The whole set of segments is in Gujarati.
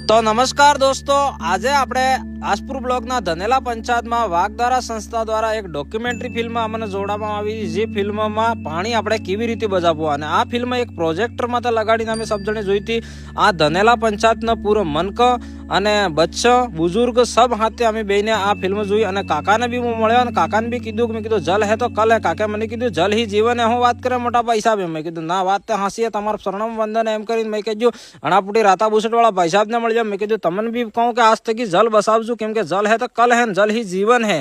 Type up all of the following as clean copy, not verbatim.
તો નમસ્કાર દોસ્તો, આજે આપણે આસપુર બ્લોકના ધનેલા પંચાયતમાં વાગધારા સંસ્થા દ્વારા એક ડોક્યુમેન્ટરી ફિલ્મ અમને જોડવામાં આવી, જે ફિલ્મમાં પાણી આપણે કેવી રીતે બચાવવું, અને આ ફિલ્મ એક પ્રોજેક્ટરમાં તો લગાડીને અમે સબ જણે જોઈ હતી। આ ધનેલા પંચાયતનો પૂરો મનક અને બચ્ચો બુजुर्ग सब हाथे અમે બેને આ ફિલ્મ જોઈ, અને કાકાને બી હું મળ્યો અને કાકાને બી કીધું કે મેં કીધું જલ હે તો કલ હે। કાકા મને કીધું જલ ही जीवन है, હું વાત કરે મોટા ભાઈ સાહેબ, મેં કીધું ના વાત તો હાંસીએ, તમારું શરણમ વંદન એમ કરીને મેં કીધું અણાપુટી રાતા બુસટ વાળા ભાઈ સાહેબ ને મળી જાવ। મેં કીધું તમને બી કહું કે આજ તકી જલ બસાવજો, કેમ કે જલ હે તો કલ હે, જલ ही जीवन है।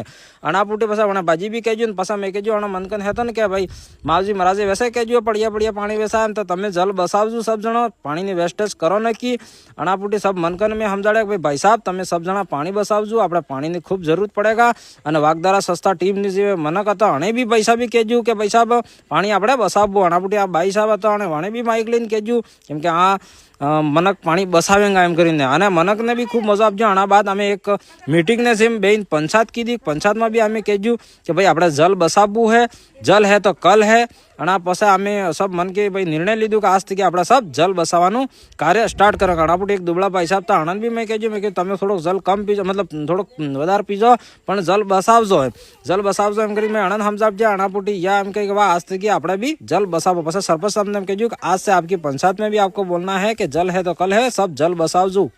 અણાપુટી પછી વણા બાજી બી કહેજો ને પાછા મેં કીધું અણા મનકન હેતો ને કે ભાઈ માવજી મહારાજે વેસે કહેજો પડ્યા પડ્યા પાણી વેસાય એમ, તો તમે જલ બસાવજો સબ જણો, પાણીની વેસ્ટેજ કરો નકી। અણાપુટી સબ મનકન મેં સમજાડ્યા કે ભાઈ સાહેબ તમે સબ જણા પાણી બસાવજો, આપણે પાણીની ખૂબ જરૂર પડેગા। અને વાગધારા સંસ્થા ટીમની જે મનક હતા અણે બી પૈસા બી કહેજો કે ભાઈ સાહેબ પાણી આપણે બસાવવું। અણાપુટી આ ભાઈ સાહેબ હતા અને વણે બી માઇક લઈને કહેજો, કેમ કે આ मनक पानी बसावेंगा एम करीने। अने मनक ने भी खूब मजा आपजो। आना बाद अमे एक मीटिंग ने सेम बेन पंचायत कीधी, पंचायत में भी अमे कहेजू कि भाई आपणे जल बसाववू है, जल है तो कल है। अना पछे अमे सब मन के भाई निर्णय लीधो कि आज थी आपणे सब जल बसाववानुं कार्य स्टार्ट करो। अणापुटी एक दुबळा भाई साहब तो आनंद भी मैं कहेजू मैं तमे थोड़ो जल कम पीजो, मतलब थोड़ो वधारे पीजो पण जल बसावजो एम, जल बसावजो एम करीने मैं आनंद समझावजे। अणापुटी या एम कहे कि आज थी आपणे भी जल बसावो। पछे सरपंच साहब ने एम कहेजू कि आज से आपकी पंचायत में भी आपको बोलना है कि जल है तो कल है, सब जल बसावजो।